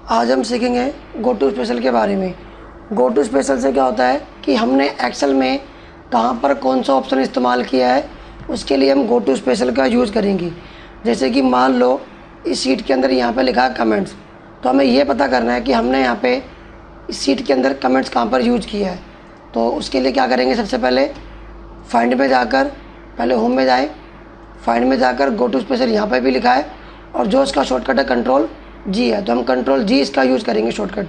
आज हम सीखेंगे गो टू स्पेशल के बारे में। गो टू स्पेशल से क्या होता है कि हमने एक्सेल में कहाँ पर कौन सा ऑप्शन इस्तेमाल किया है, उसके लिए हम गो टू स्पेशल का यूज़ करेंगे। जैसे कि मान लो इस शीट के अंदर यहाँ पे लिखा है कमेंट्स, तो हमें ये पता करना है कि हमने यहाँ पे इस शीट के अंदर कमेंट्स कहाँ पर यूज़ किया है। तो उसके लिए क्या करेंगे, सबसे पहले फाइंड में जाकर, पहले होम में जाएँ, फाइंड में जाकर गो टू स्पेशल यहाँ पर भी लिखा है और जो इसका शॉर्टकट है कंट्रोल जी है, तो हम कंट्रोल जी इसका यूज़ करेंगे शॉर्टकट।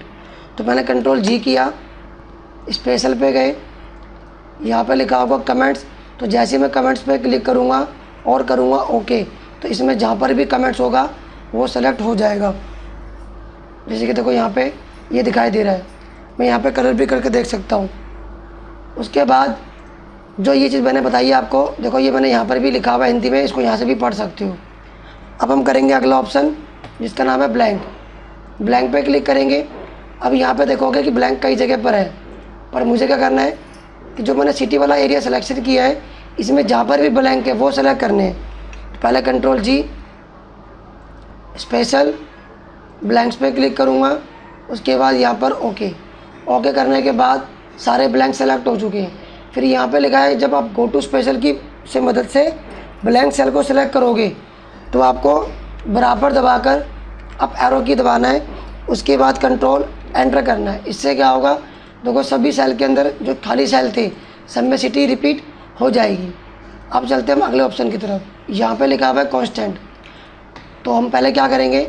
तो मैंने कंट्रोल जी किया, स्पेशल पे गए, यहाँ पे लिखा होगा कमेंट्स, तो जैसे मैं कमेंट्स पे क्लिक करूँगा और करूँगा ओके, तो इसमें जहाँ पर भी कमेंट्स होगा वो सेलेक्ट हो जाएगा। जैसे कि देखो यहाँ पे ये दिखाई दे रहा है, मैं यहाँ पे कलर भी करके देख सकता हूँ। उसके बाद जो ये चीज़ मैंने बताई है आपको, देखो ये मैंने यहाँ पर भी लिखा हुआ है हिंदी में, इसको यहाँ से भी पढ़ सकते हो। अब हम करेंगे अगला ऑप्शन जिसका नाम है ब्लैंक। ब्लैंक पे क्लिक करेंगे। अब यहाँ पे देखोगे कि ब्लैंक कई जगह पर है, पर मुझे क्या करना है कि जो मैंने सिटी वाला एरिया सिलेक्शन किया है, इसमें जहाँ पर भी ब्लैंक है वो सेलेक्ट करने हैं। तो पहले कंट्रोल जी, स्पेशल, ब्लैंक्स पे क्लिक करूँगा। उसके बाद यहाँ पर ओके, ओके करने के बाद सारे ब्लैंक सेलेक्ट हो चुके हैं। फिर यहाँ पे लिखा है जब आप गो टू स्पेशल की से मदद से ब्लैंक सेल को सिलेक्ट करोगे तो आपको बराबर दबाकर अप एरो की दबाना है। उसके बाद कंट्रोल एंटर करना है। इससे क्या होगा, देखो सभी सेल के अंदर जो खाली सेल थे सब में सिटी रिपीट हो जाएगी। अब चलते हैं हम अगले ऑप्शन की तरफ। यहाँ पे लिखा हुआ है कांस्टेंट, तो हम पहले क्या करेंगे,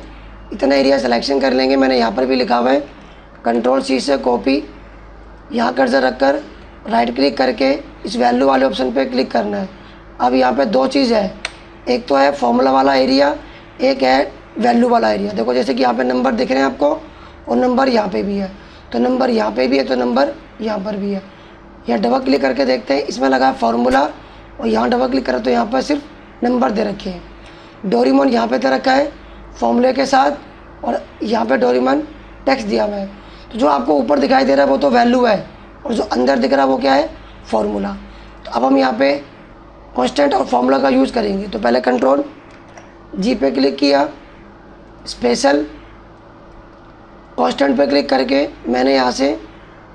इतना एरिया सिलेक्शन कर लेंगे। मैंने यहाँ पर भी लिखा हुआ है कंट्रोल सी से कॉपी, यहाँ कर्सर रखकर राइट क्लिक करके इस वैल्यू वाले ऑप्शन पे क्लिक करना है। अब यहाँ पे दो चीज़ है, एक तो है फॉर्मूला वाला एरिया, एक है वैल्यू वाला एरिया। देखो जैसे कि यहाँ पे नंबर दिख रहे हैं आपको और नंबर यहाँ पे भी है, तो नंबर यहाँ पे भी है तो नंबर यहाँ पर भी है। यहाँ डबल क्लिक करके देखते हैं, इसमें लगा है फार्मूला और यहाँ डबल क्लिक करें तो यहाँ पर सिर्फ नंबर दे रखे हैं। डोरेमोन यहाँ पे दे रखा है फॉर्मूले के साथ और यहाँ पे डोरेमोन टेक्स्ट दिया हुआ है। तो जो आपको ऊपर दिखाई दे रहा है वो तो वैल्यू है और जो अंदर दिख रहा है वो क्या है, फार्मूला। तो अब हम यहाँ पे कांस्टेंट और फार्मूला का यूज़ करेंगे। तो पहले कंट्रोल जी पे क्लिक किया, स्पेशल, कांस्टेंट पे क्लिक करके मैंने यहाँ से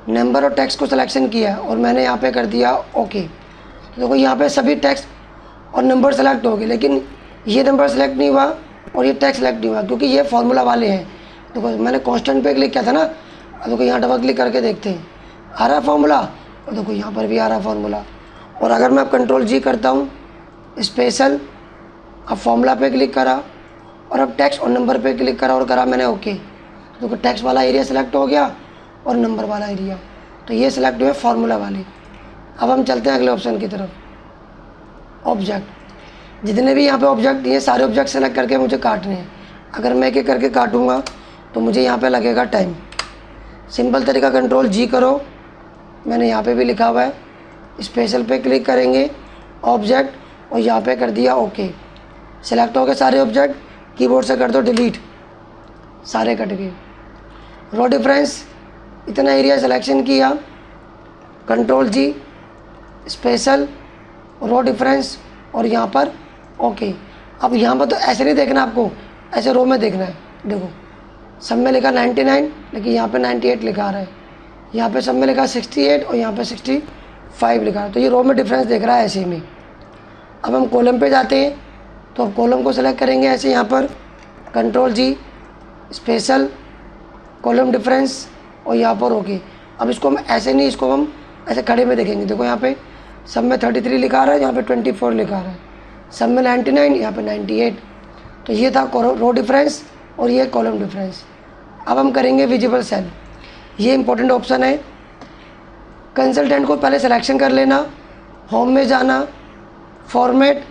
नंबर और टेक्स्ट को सिलेक्शन किया और मैंने यहाँ पे कर दिया ओके। तो देखो यहाँ पे सभी टेक्स्ट और नंबर सेलेक्ट हो गए, लेकिन ये नंबर सेलेक्ट नहीं हुआ और ये टेक्स्ट सेलेक्ट नहीं हुआ क्योंकि ये फार्मूला वाले हैं। देखो मैंने कांस्टेंट पे क्लिक किया था ना, देखो यहाँ डबल क्लिक करके देखते हैं आ रहा है फार्मूला और देखो यहाँ पर भी आ रहा है फार्मूला। और अगर मैं अब कंट्रोल जी करता हूँ, स्पेशल, अब फार्मूला पे क्लिक करा और अब टेक्स्ट और नंबर पे क्लिक करा और करा मैंने ओके, तो टेक्स्ट वाला एरिया सेलेक्ट हो गया और नंबर वाला एरिया, तो ये सिलेक्ट हुए फार्मूला वाले। अब हम चलते हैं अगले ऑप्शन की तरफ। ऑब्जेक्ट, जितने भी यहाँ पे ऑब्जेक्ट दिए सारे ऑब्जेक्ट सेलेक्ट करके मुझे काटने हैं। अगर मैं एक एक करके काटूँगा तो मुझे यहाँ पे लगेगा टाइम। सिंपल तरीका, कंट्रोल जी करो, मैंने यहाँ पे भी लिखा हुआ है, स्पेशल पे क्लिक करेंगे, ऑब्जेक्ट, और यहाँ पे कर दिया ओके। सेलेक्ट हो गए सारे ऑब्जेक्ट, कीबोर्ड से कर दो डिलीट, सारे कट गए। रो डिफरेंस, इतना एरिया सिलेक्शन किया, कंट्रोल जी, स्पेशल, रो डिफरेंस और यहाँ पर ओके। अब यहाँ पर तो ऐसे नहीं देखना आपको, ऐसे रो में देखना है। देखो सब में लिखा 99 लेकिन यहाँ पे 98 लिखा आ रहा है, यहाँ पे सब में लिखा 68 और यहाँ पे 65 लिखा है, तो ये रो में डिफरेंस देख रहा है ऐसे में। अब हम कॉलम पे जाते हैं, तो अब कॉलम को सेलेक्ट करेंगे ऐसे, यहाँ पर control G, special, column difference और यहाँ पर ओके। अब इसको हम ऐसे नहीं, इसको हम ऐसे खड़े में देखेंगे। देखो यहाँ पे सब में 33 लिखा रहा है, यहाँ पे 24 लिखा रहा है, सब में 99, यहाँ पे 98। तो ये था रो डिफरेंस और ये कॉलम डिफरेंस। अब हम करेंगे विजिबल सेल, ये इंपॉर्टेंट ऑप्शन है। कंसल्टेंट को पहले सिलेक्शन कर लेना, होम में जाना, फॉर्मेट,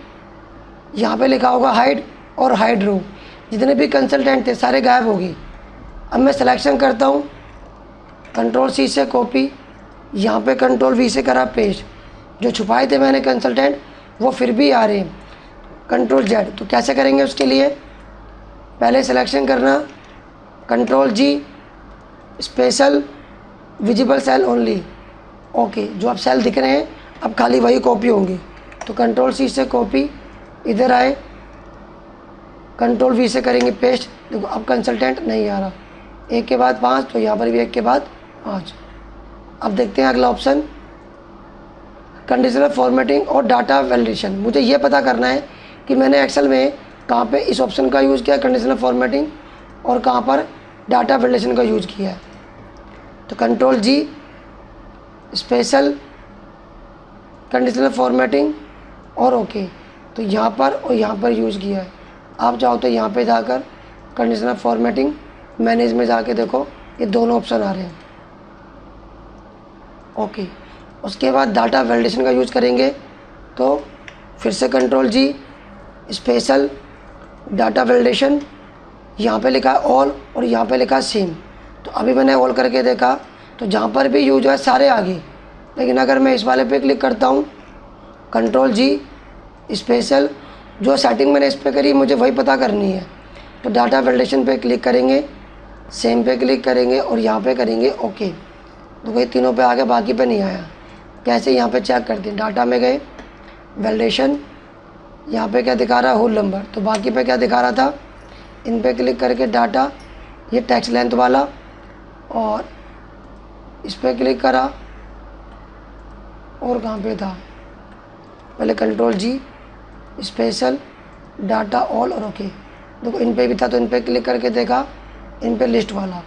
यहाँ पे लिखा होगा हाइड और हाइड रो, जितने भी कंसल्टेंट थे सारे गायब हो गए। अब मैं सिलेक्शन करता हूँ, कंट्रोल सी से कॉपी, यहाँ पे कंट्रोल वी से करा पेस्ट, जो छुपाए थे मैंने कंसल्टेंट वो फिर भी आ रहे हैं। कंट्रोल जेड, तो कैसे करेंगे उसके लिए, पहले सिलेक्शन करना, control G, special, visible cell only, okay. जो अब सेल दिख रहे हैं अब खाली वही कॉपी होंगे, तो कंट्रोल सी से कॉपी, इधर आए, कंट्रोल वी से करेंगे पेस्ट। देखो अब कंसल्टेंट नहीं आ रहा, 1 के बाद 5, तो यहाँ पर भी 1 के बाद 5। अब देखते हैं अगला ऑप्शन, कंडीशनल फॉर्मेटिंग और डाटा वैलिडेशन। मुझे ये पता करना है कि मैंने एक्सेल में कहाँ पे इस ऑप्शन का यूज़ किया कंडीशनल फॉर्मेटिंग और कहाँ पर डाटा वैलिडेशन का यूज़ किया है। तो control G, special, conditional formatting और ओके, तो यहाँ पर और यहाँ पर यूज़ किया है। आप चाहो तो यहाँ पे जाकर कंडीशनल फॉर्मेटिंग मैनेज में जाके देखो, ये दोनों ऑप्शन आ रहे हैं। ओके, उसके बाद डाटा वैलिडेशन का यूज़ करेंगे, तो फिर से control G, special, data validation, यहाँ पे लिखा है ऑल और यहाँ पे लिखा है सेम। तो अभी मैंने ऑल करके देखा तो जहाँ पर भी यूज है सारे आ गए, लेकिन अगर मैं इस वाले पे क्लिक करता हूँ, कंट्रोल जी, स्पेशल, जो सेटिंग मैंने इस पर करी मुझे वही पता करनी है। तो डाटा वैलिडेशन पे क्लिक करेंगे, सेम पे क्लिक करेंगे और यहाँ पे करेंगे ओके। तो वही तीनों पे आ गया, बाकी पे नहीं आया। कैसे, यहाँ पे चेक करते हैं, डाटा में गए, वैलिडेशन, यहाँ पे क्या दिखा रहा है, होल नंबर, तो बाकी पे क्या दिखा रहा था, इन पे क्लिक करके डाटा, ये टेक्स्ट लेंथ वाला, और इस पर क्लिक करा और कहाँ पे था, पहले control G, special, data all और ओके। देखो इन पे भी था तो इन पे क्लिक करके देखा, इन पे लिस्ट वाला।